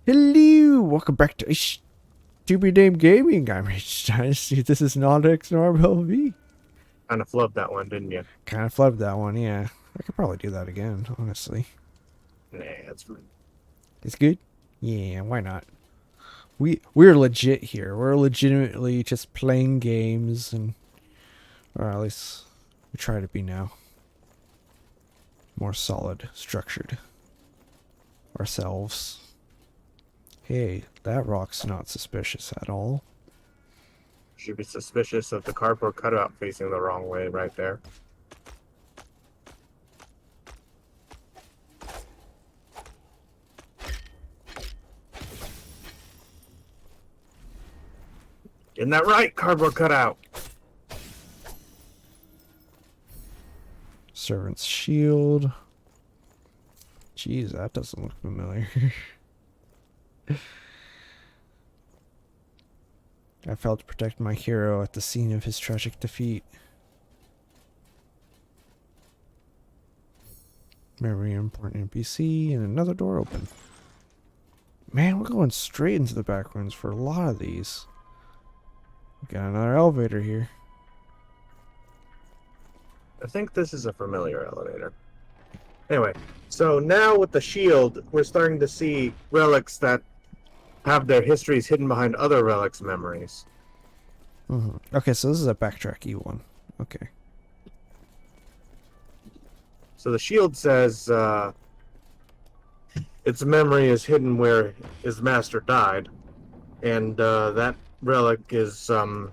Hello, welcome back to Stupid Name Gaming. I'm HDynasty. This is NodxnarbLv. Kind of flubbed that one, didn't you? Kind of flubbed that one, yeah. I could probably do that again, honestly. Nah, that's fine. It's good? Yeah, why not? We're legit here. We're legitimately just playing games, and or at least we try to be now. More solid, structured. Ourselves. Hey, that rock's not suspicious at all. Should be suspicious of the cardboard cutout facing the wrong way right there. Isn't that right, cardboard cutout? Servant's shield. Jeez, that doesn't look familiar. I failed to protect my hero at the scene of his tragic defeat. Very important NPC, and another door open. Man, we're going straight into the back rooms for a lot of these. We got another elevator here. I think this is a familiar elevator. Anyway, so now with the shield, we're starting to see relics that have their histories hidden behind other relics' memories. Okay, so this is a backtracky one. Okay. So the shield says its memory is hidden where his master died, and that relic is the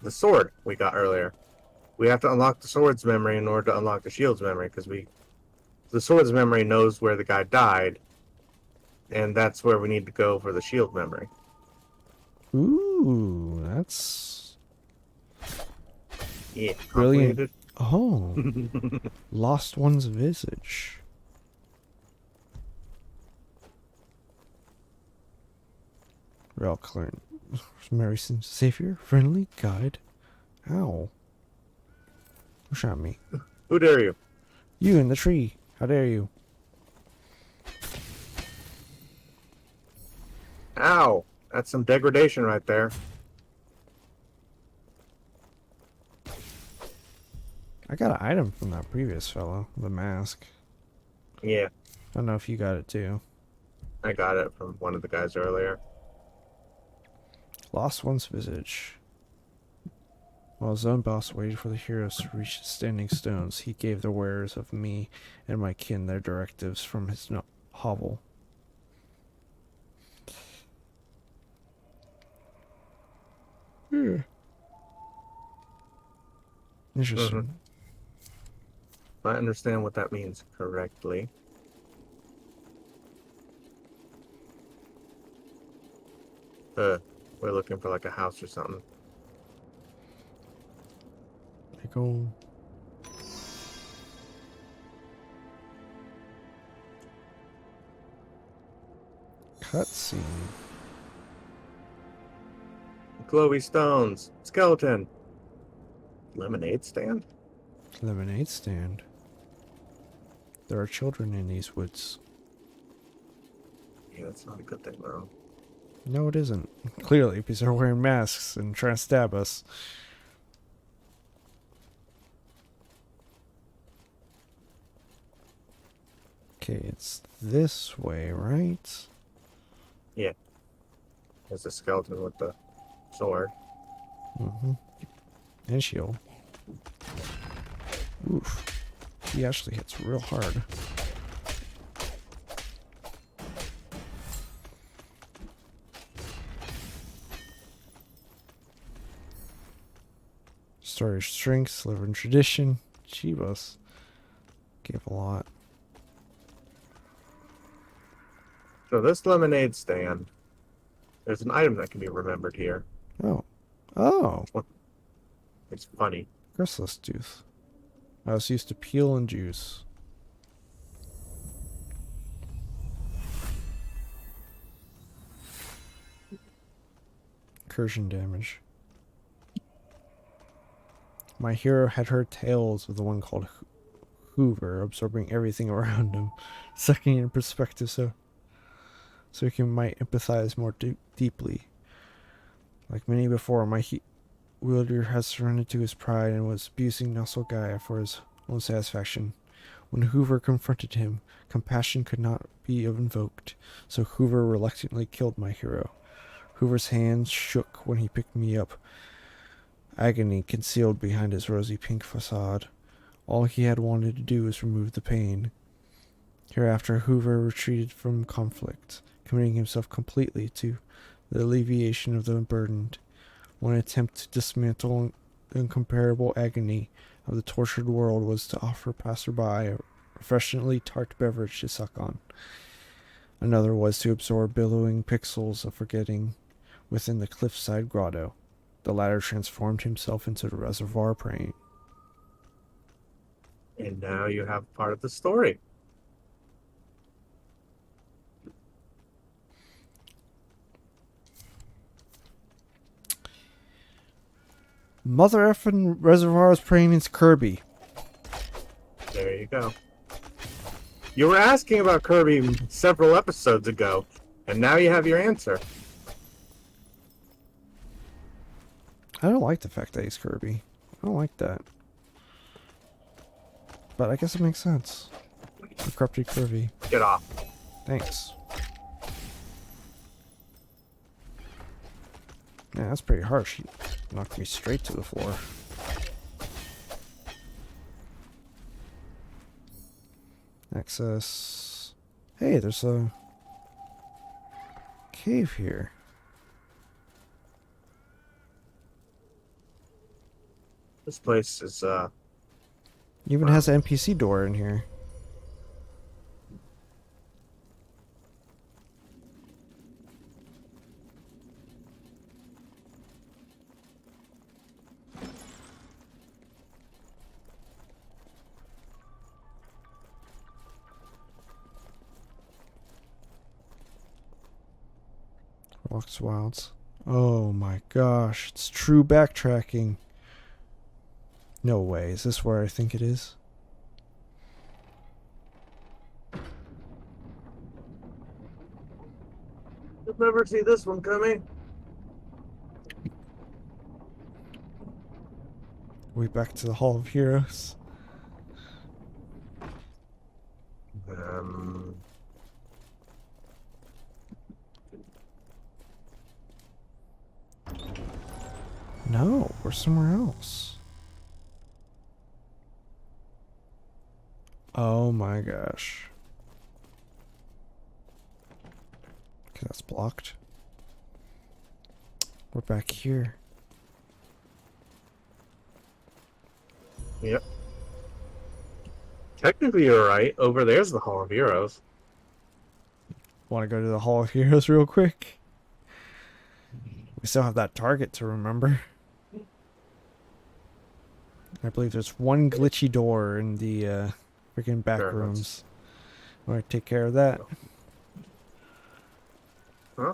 sword we got earlier. We have to unlock the sword's memory in order to unlock the shield's memory, because the sword's memory knows where the guy died, and that's where we need to go for the shield memory. Ooh, that's Yeah, brilliant. Oh, lost one's visage. Relic learned. Mary seems savior, friendly, guide. Ow. Who shot me? Who dare you? You in the tree. How dare you? Ow! That's some degradation right there. I got an item from that previous fellow, the mask. Yeah, I don't know if you got it too. I got it from one of the guys earlier. Lost one's visage. While his own boss waited for the heroes to reach the standing stones, he gave the wearers of me and my kin their directives from his hovel. Interesting. I understand what that means correctly. We're looking for like a house or something. I go. Cutscene. Glowy stones. Skeleton. Lemonade stand? Lemonade stand. There are children in these woods. Yeah, that's not a good thing, bro. No, it isn't. Clearly, because they're wearing masks and trying to stab us. Okay, it's this way, right? Yeah. There's a skeleton with the sword. And shield. Oof. He actually hits real hard. Story of strength, live in tradition. Chivas. Gave a lot. So this lemonade stand, there's an item that can be remembered here. Oh. Oh. It's funny. Gristless tooth. I was used to peel and juice. Incursion damage. My hero had heard tales of the one called Hoover, absorbing everything around him, sucking in perspective so so he might empathize more deeply. Like many before, my wielder has surrendered to his pride and was abusing Nostalgaia for his own satisfaction. When Hoover confronted him, compassion could not be invoked, so Hoover reluctantly killed my hero. Hoover's hands shook when he picked me up, agony concealed behind his rosy pink facade. All he had wanted to do was remove the pain. Hereafter, Hoover retreated from conflict, committing himself completely to the alleviation of the burdened. One attempt to dismantle the incomparable agony of the tortured world was to offer passerby a refreshingly tart beverage to suck on. Another was to absorb billowing pixels of forgetting within the cliffside grotto. The latter transformed himself into the reservoir praying. And now you have part of the story. Mother effing reservoirs praying means Kirby. There you go. You were asking about Kirby several episodes ago, and now you have your answer. I don't like the fact that he's Kirby. I don't like that. But I guess it makes sense. The corrupted Kirby. Get off. Thanks. Yeah, that's pretty harsh. He knocked me straight to the floor. Access. Hey, there's a cave here. This place is, Even has an NPC door in here. Walks Wilds. Oh my gosh, it's true backtracking. No way, is this where I think it is? you'll never see this one coming. We back to the Hall of Heroes. Um, No, we're somewhere else. Oh my gosh. Okay, that's blocked. We're back here. yep. Technically, you're right. Over there's the Hall of Heroes. Want to go to the Hall of Heroes real quick? We still have that target to remember. I believe there's one glitchy door in the freaking back Sure, rooms. Want to take care of that? Huh?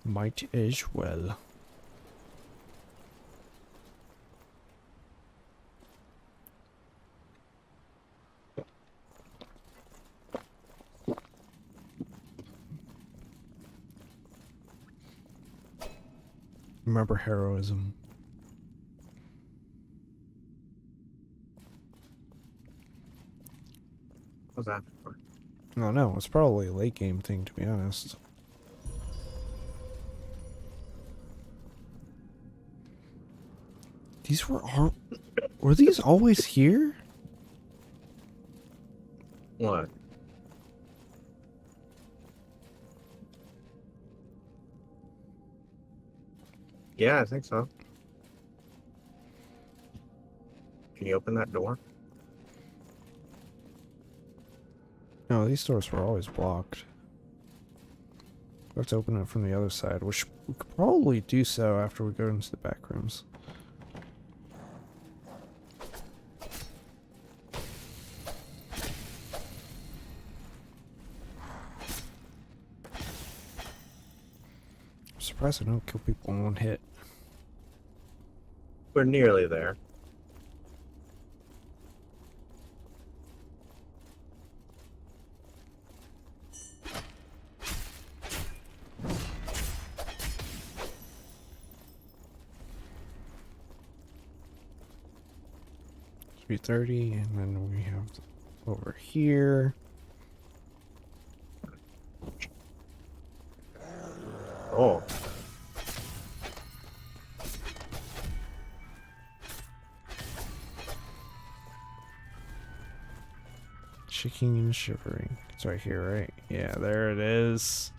Might as well. Remember heroism. What's that for? Oh no, it's probably a late game thing, to be honest. These were these always here? What? Yeah, I think so. Can you open that door? No, these doors were always blocked. Let's open it from the other side, which we could probably do so after we go into the back rooms. I'm surprised I don't kill people in one hit. We're nearly there. 330, and then we have over here. Oh. Shaking and shivering. It's right here, right? Yeah, there it is.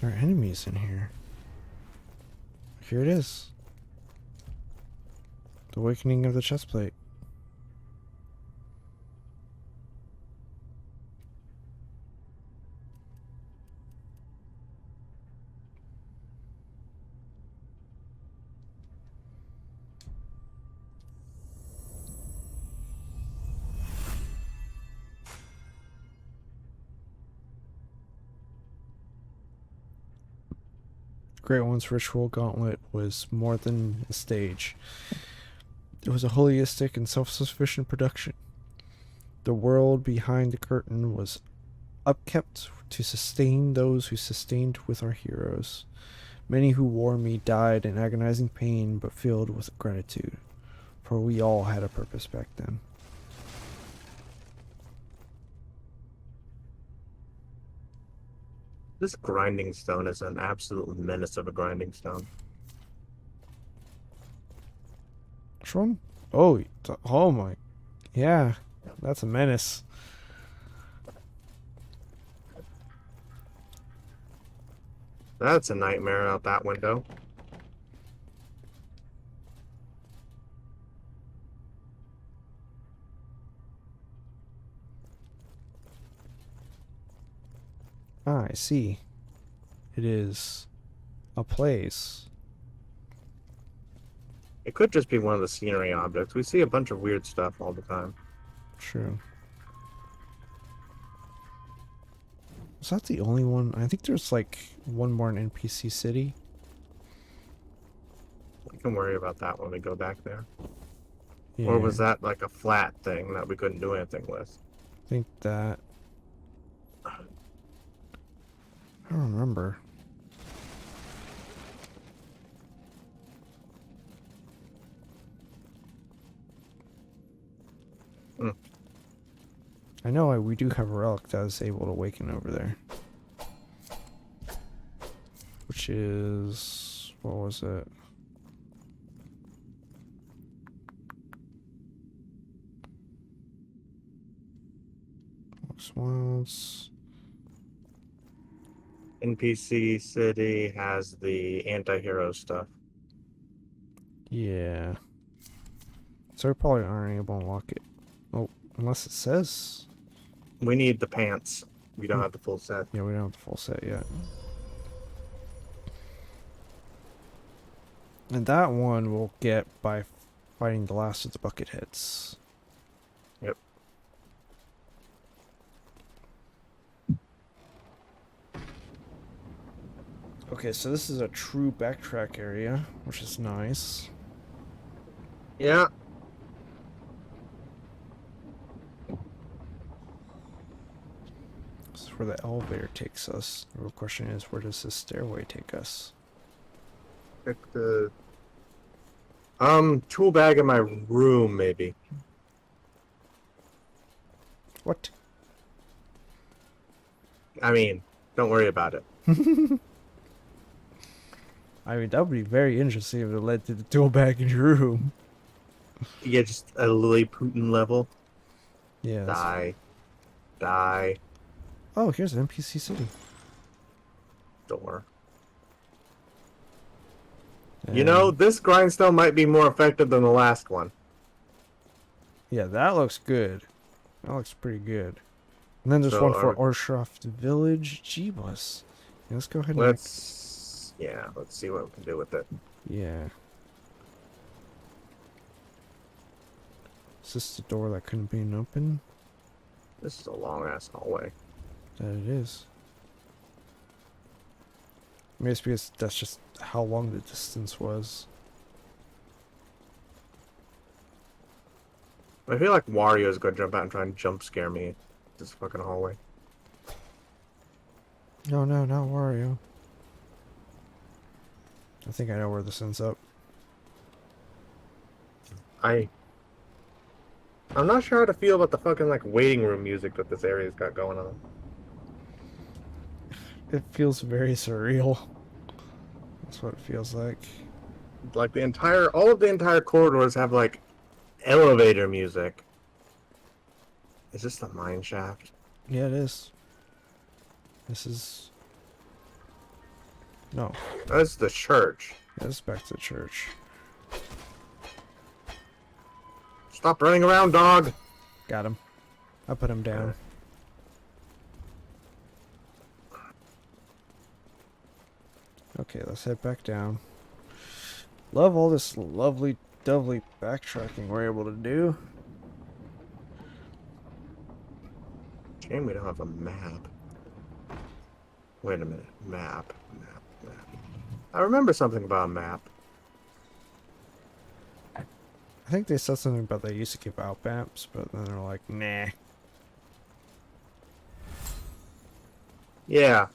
There are enemies in here. Here it is. The awakening of the chestplate. Great One's ritual gauntlet was more than a stage. It was a holistic and self-sufficient production. The world behind the curtain was upkept to sustain those who sustained with our heroes. Many who wore me died in agonizing pain, but filled with gratitude, for we all had a purpose back then. This grinding stone is an absolute menace of a grinding stone. Which one? Oh, oh my. Yeah, that's a menace. That's a nightmare out that window. Ah, I see. It is a place. It could just be one of the scenery objects. We see a bunch of weird stuff all the time. True. Is that the only one? I think there's like one more in NPC City. We can worry about that when we go back there. Yeah, Or was that like a flat thing that we couldn't do anything with? I think that. I don't remember. Hmm. I know we do have a relic that is able to awaken over there. Which is... what was it? Wilds. NPC City has the anti-hero stuff. Yeah. So we probably aren't able to unlock it. Oh, unless it says... We need the pants. We don't have the full set. Yeah, we don't have the full set yet. And that one we'll get by fighting the last of the Bucketheads. Yep. Okay, so this is a true backtrack area, which is nice. Yeah. This is where the elevator takes us. The real question is, where does this stairway take us? Check the tool bag in my room, maybe. What? I mean, don't worry about it. I mean, that would be very interesting if it led to the tool bag in your room. Yeah, just a Lilliputian level. Yeah. Die. Die. Oh, here's an NPC city. Door. You know, this grindstone might be more effective than the last one. Yeah, that looks good. That looks pretty good. And then there's So, one for Orshoft Village. Jeebus. Yeah, let's go ahead and... Let's see what we can do with it. Yeah. Is this the door that couldn't be open? This is a long-ass hallway. That it is. Maybe it's because that's just how long the distance was. I feel like Wario's gonna jump out and try and jump scare me in this fucking hallway. No, no, not Wario. I think I know where this ends up. I'm not sure how to feel about the fucking like waiting room music that this area's got going on. It feels very surreal. That's what it feels like. Like all of the entire corridors have like elevator music. Is this the mine shaft? Yeah, it is. This is... No. That's the church. Yeah, this is back to the church. Stop running around, dog! Got him. I put him down. Okay, let's head back down. Love all this lovely, dovely backtracking we're able to do. Shame we don't have a map. Wait a minute. Map. I remember something about a map. I think they said something about they used to give out maps, but then they're like, nah. Yeah.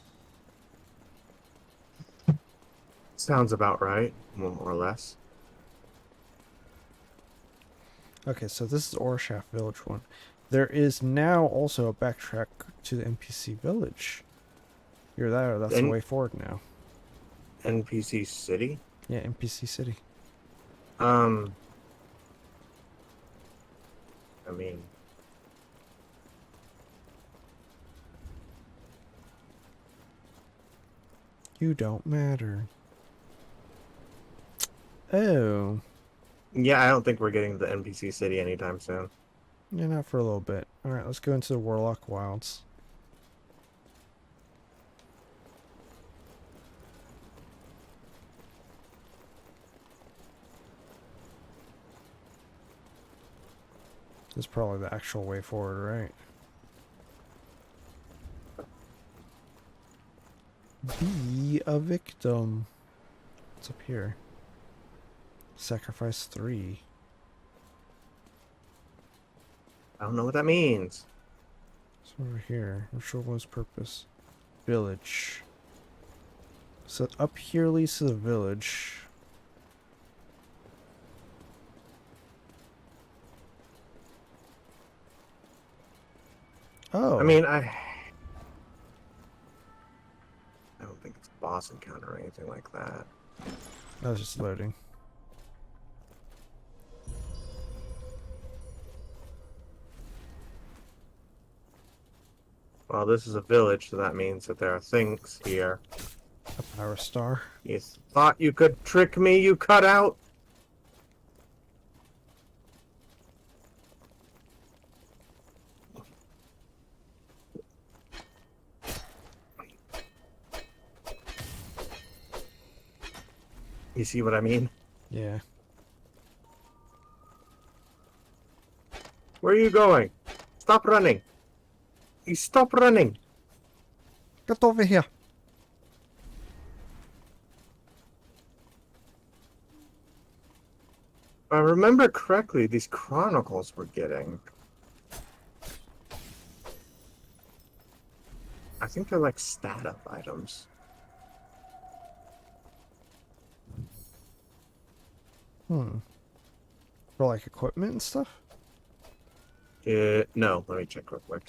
Sounds about right, more or less. Okay, so this is Orshaft Village 1. There is now also a backtrack to the NPC village. You're there, that's the way forward now. NPC City? Yeah, NPC City. I mean... You don't matter. Oh. Yeah, I don't think we're getting to the NPC City anytime soon. Yeah, not for a little bit. Alright, let's go into the Warlock Wilds. This is probably the actual way forward, right? Be a victim. What's up here? Sacrifice 3. I don't know what that means. It's over here. Ritual one's purpose. Village. So up here leads to the village. Oh. I mean, I don't think it's a boss encounter or anything like that. That was just loading. Well, this is a village, so that means that there are things here. A power star. You thought you could trick me, you cutout? You see what I mean? Yeah. Where are you going? Stop running! You stop running! Get over here. If I remember correctly, these chronicles we're getting, I think they're like stat up items. For like equipment and stuff? No, let me check real quick.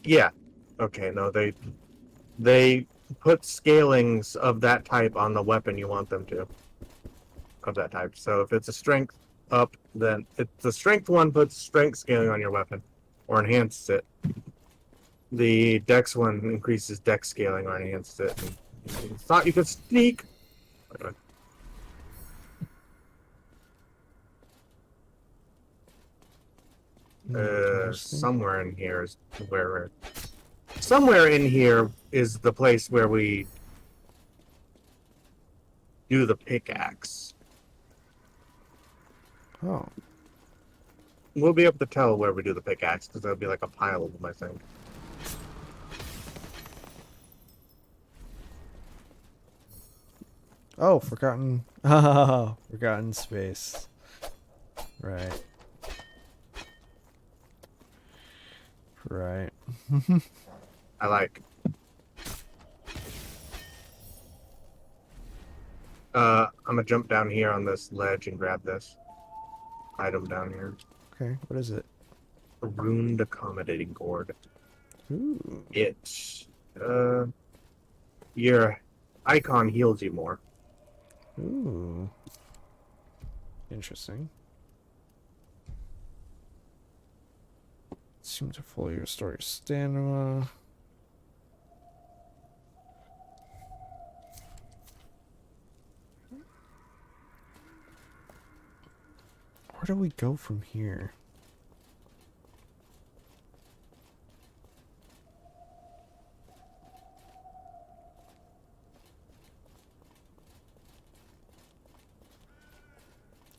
Yeah. Okay, no, they put scalings of that type on the weapon you want them to. Of that type. So if it's a strength up, then the strength one puts strength scaling on your weapon or enhances it. The dex one increases dex scaling or enhances it. And you thought you could sneak. Somewhere in here is where somewhere in here is the place where we do the pickaxe. Oh. We'll be able to tell where we do the pickaxe because there'll be like a pile of them, I think. Oh, forgotten. Oh, forgotten space. Right. Right. I like. I'm gonna jump down here on this ledge and grab this item down here. Okay, what is it? A runed accommodating gourd. Ooh. It's your icon heals you more. Ooh. Interesting. Seems to fully restore your stamina. Where do we go from here?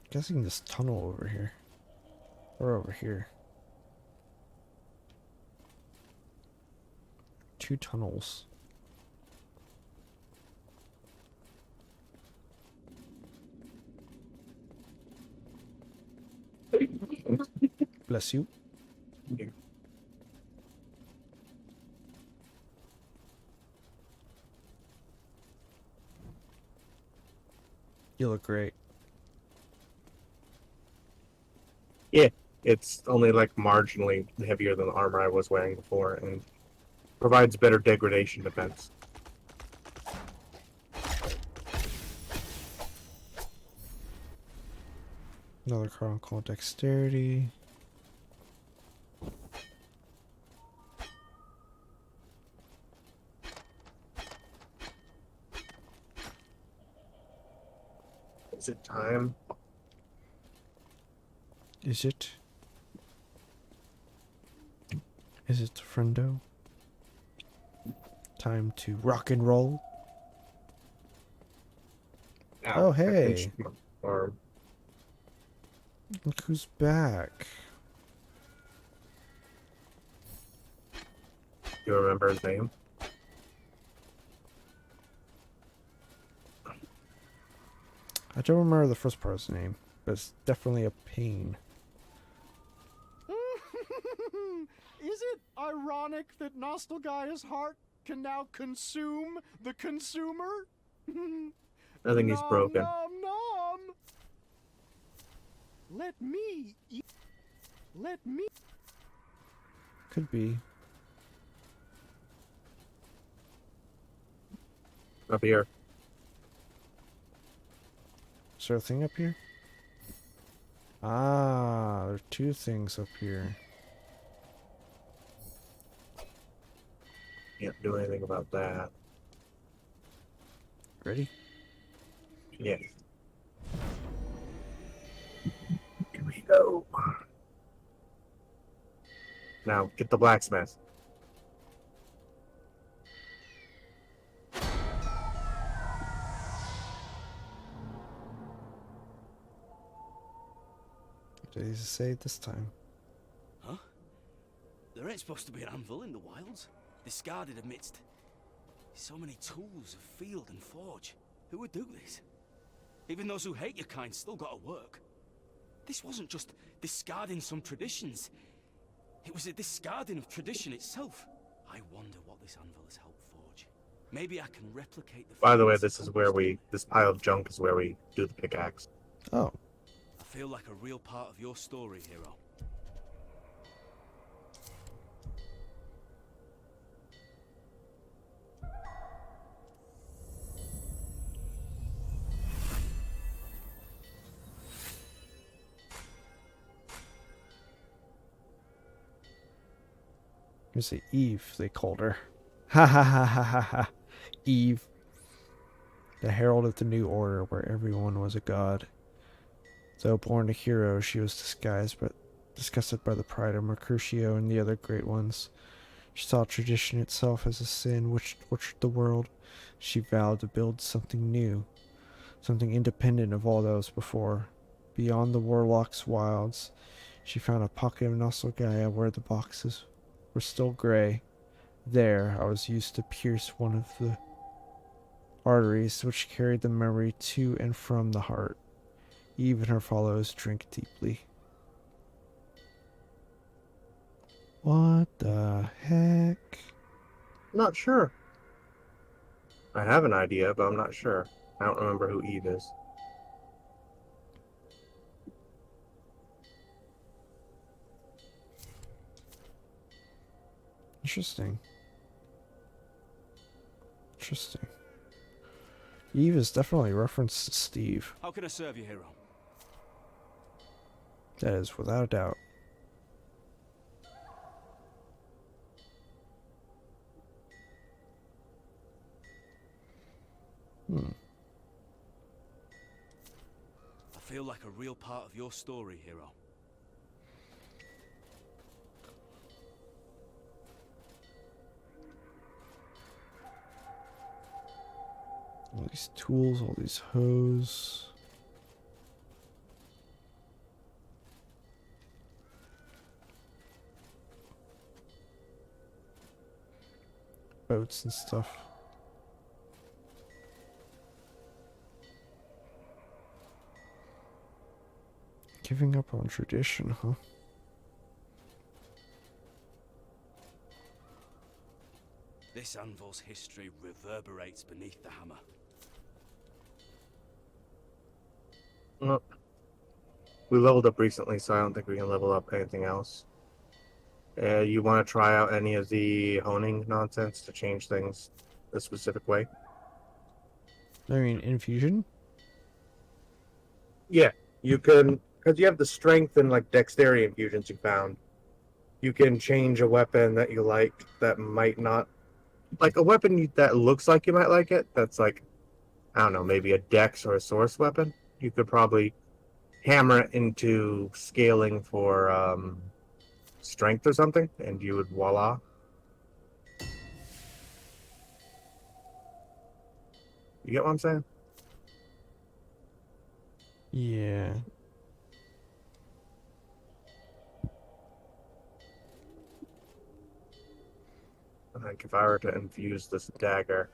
Guessing this tunnel over here. Or over here. 2 tunnels. Bless you. You look great. Yeah, it's only like marginally heavier than the armor I was wearing before, and provides better degradation defense. Another card called Dexterity. Is it time? Is it? Is it, friendo? Time to rock and roll? Ow, Oh, I hey. pinched my arm. Look who's back. Do you remember his name? I don't remember the first part's name, but it's definitely a pain. Is it ironic that Nostalgaia's heart can now consume the consumer? I think he's Nom, broken. nom, nom. Let me eat. Let me. Could be. Up here. Is there a thing up here? Ah, there are 2 things up here. Can't do anything about that. Ready? Yeah. Here we go. Now, get the blacksmith. What did he say it this time? Huh? There ain't supposed to be an anvil in the wilds. Discarded amidst so many tools of field and forge. Who would do this? Even those who hate your kind still gotta work. This wasn't just discarding some traditions. It was a discarding of tradition itself. I wonder what this anvil has helped forge. Maybe I can replicate the... By the way, feats this it is where accomplished. this pile of junk is where we do the pickaxe. Oh. I feel like a real part of your story, hero. You say Eve, they called her. Ha ha ha ha ha ha. Eve. The herald of the new order where everyone was a god. Though born a hero, she was disgusted by the pride of Mercutio and the other great ones. She saw tradition itself as a sin which tortured the world. She vowed to build something new, something independent of all that was before. Beyond the Warlock's wilds, she found a pocket of Nostalgaia where the boxes were still gray. There, I was used to pierce one of the arteries which carried the memory to and from the heart. Eve and her followers drink deeply. What the heck? Not sure. I have an idea, but I'm not sure. I don't remember who Eve is. Interesting. Interesting. Eve is definitely a reference to Steve. How can I serve you, hero? That is without a doubt. I feel like a real part of your story, hero. All these tools, all these hose. Boats and stuff. Giving up on tradition, huh? This anvil's history reverberates beneath the hammer. Well, we leveled up recently, so I don't think we can level up anything else. You want to try out any of the honing nonsense to change things a specific way? I mean, infusion? Yeah, you can, because you have the strength and like dexterity infusions you found. You can change a weapon that you like that might not, like a weapon that looks like you might like it. That's like, I don't know, maybe a dex or a source weapon. You could probably hammer it into scaling for strength or something, and you would voila. You get what I'm saying? Yeah. Like if I were to infuse this dagger.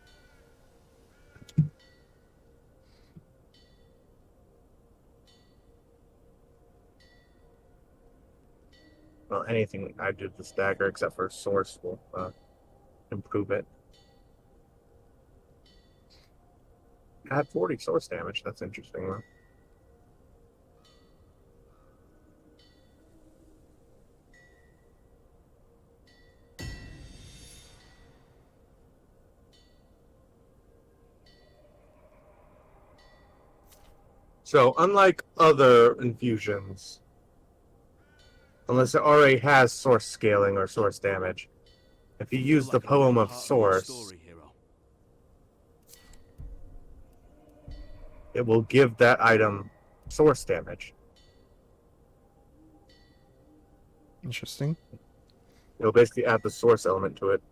Well, anything I do with this dagger except for source will improve it. Add 40 source damage. That's interesting, though. So, unlike other infusions, unless it already has source scaling or source damage, if you use the poem of source, it will give that item source damage. Interesting. It'll basically add the source element to it.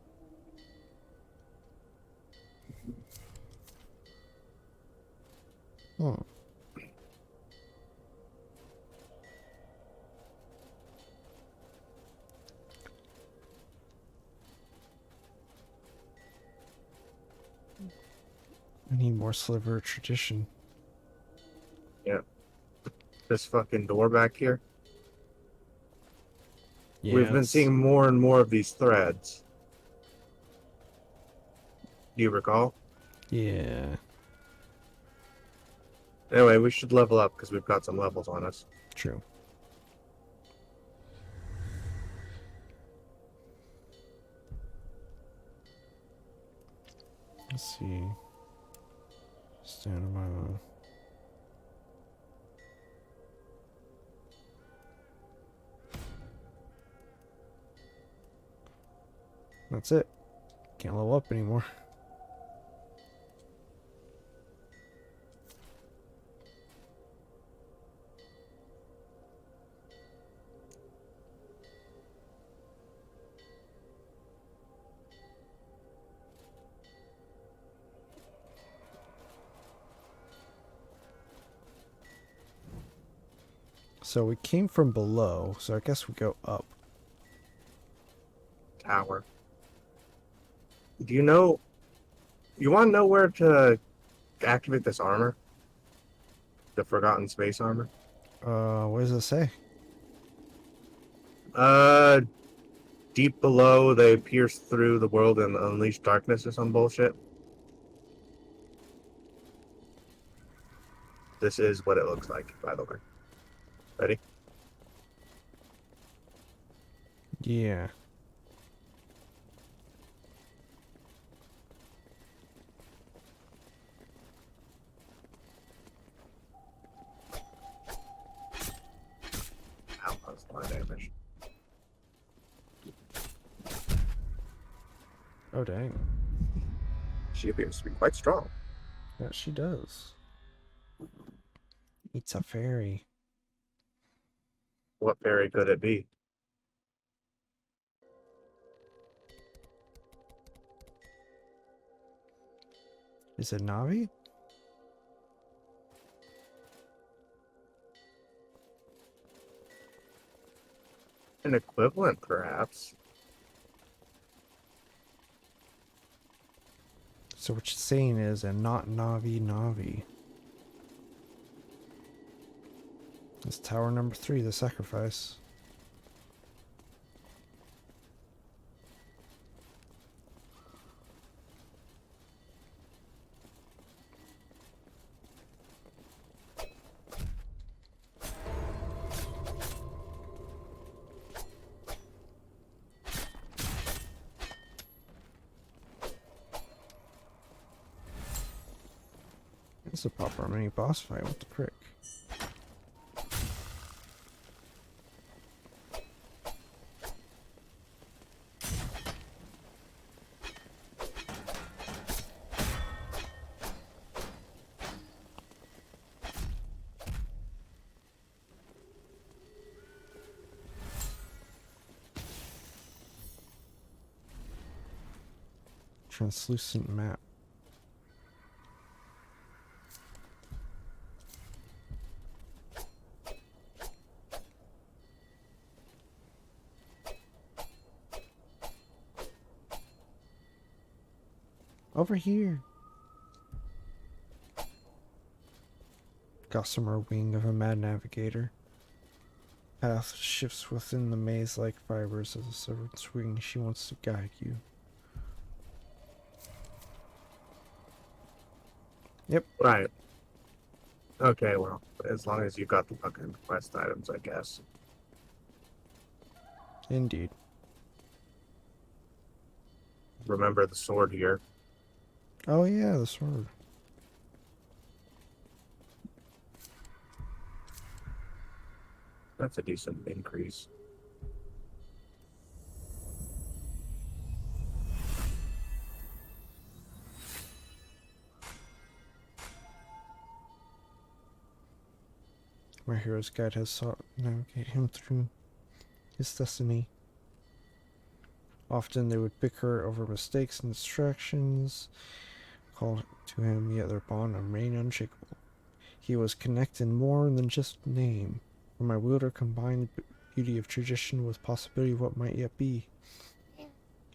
Oh. I need more sliver of tradition. Yeah. This fucking door back here. Yeah, We've been seeing more and more of these threads. Do you recall? Yeah. Anyway, we should level up because we've got some levels on us. True. Let's see. Stand by. That's it. Can't level up anymore. So we came from below, so I guess we go up. Tower. Do you know... You want to know where to activate this armor? The Forgotten Space armor? What does it say? deep below, they pierce through the world and unleash darkness or some bullshit. This is what it looks like, by the way. Ready? Yeah. Ow, that was a lot of damage. Oh, dang. She appears to be quite strong. Yeah, she does. It's a fairy. What fairy could it be? Is it Navi? An equivalent, perhaps. So what you're saying is a not Navi Navi. It's tower number 3, the sacrifice. It's a proper mini boss fight. What the frick? Translucent map. Over here. Gossamer wing of a mad navigator. Path shifts within the maze-like fibers of the servant's wing. She wants to guide you. Yep. Right. Okay, well, as long as you got the fucking quest items, I guess. Indeed. Remember the sword here. Oh yeah, the sword. That's a decent increase. My hero's guide has sought to navigate him through his destiny. Often they would bicker over mistakes and distractions, call to him, yet their bond remained unshakable. He was connected more than just name, where my wielder combined the beauty of tradition with possibility of what might yet be.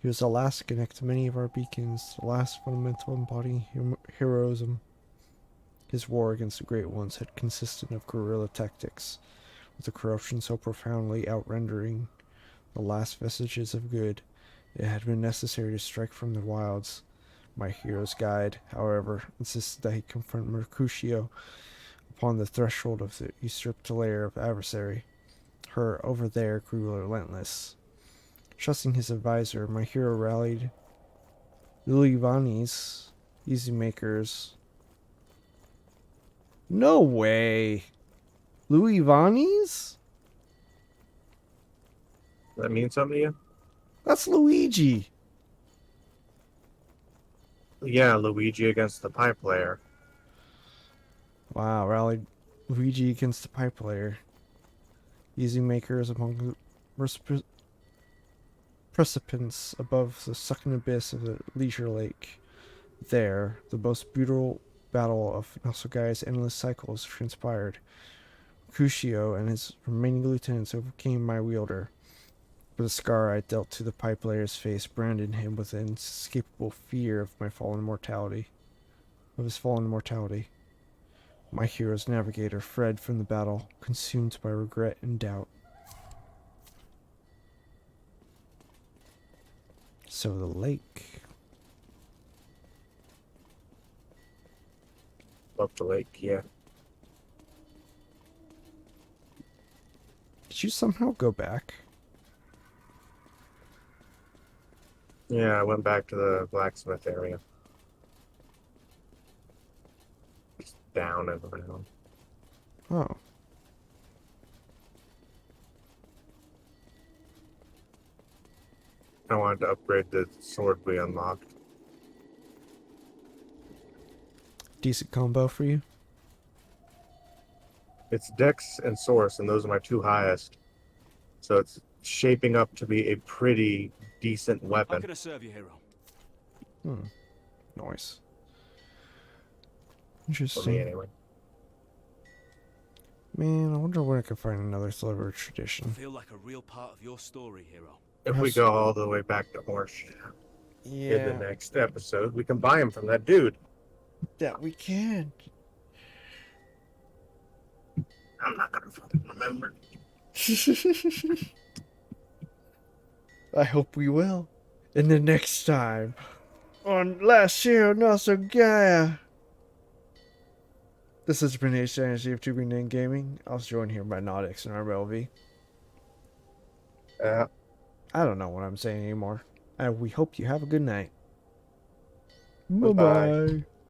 He was the last to connect to many of our beacons, the last fundamental embodying heroism. His war against the Great Ones had consisted of guerrilla tactics, with the corruption so profoundly outrendering the last vestiges of good. It had been necessary to strike from the wilds. My hero's guide, however, insisted that he confront Mercutio upon the threshold of the usurped lair of adversary. Her over there grew relentless. Trusting his advisor, my hero rallied Luivanis, easy makers. No way! Luivanis? Does that mean something to you? That's Luigi! Yeah, Luigi against the pipe player. Wow, rallied Luigi against the pipe player. Easy makers among the precipice above the sucking abyss of the leisure lake. There, the most brutal battle of Nostalgaia's endless cycles transpired. Crucio and his remaining lieutenants overcame my wielder. For the scar I dealt to the pipe layer's face branded him with an inescapable fear of my fallen mortality. Of his fallen mortality. My hero's navigator fled from the battle, consumed by regret and doubt. So the lake. Up the lake, yeah. Did you somehow go back? Yeah, I went back to the blacksmith area. Just down and around. Oh. I wanted to upgrade the sword we unlocked. Decent combo for you? It's Dex and Source, and those are my two highest. So it's shaping up to be a pretty decent How weapon. can I serve you, hero? Hmm. Nice. For me, Interesting. anyway. Man, I wonder where I can find another Sliver I tradition. feel like a real part of your story, hero. If we go all the way back to Horse in the next episode, we can buy him from that dude. that we can. I'm not gonna fucking remember. I hope we will. And the next time on Last Hero of Nostalgaia. This has been HDynasty of Tubing Gaming. I was joined here by NodxnarbLv. I don't know what I'm saying anymore. And we hope you have a good night. Bye-bye. Bye-bye.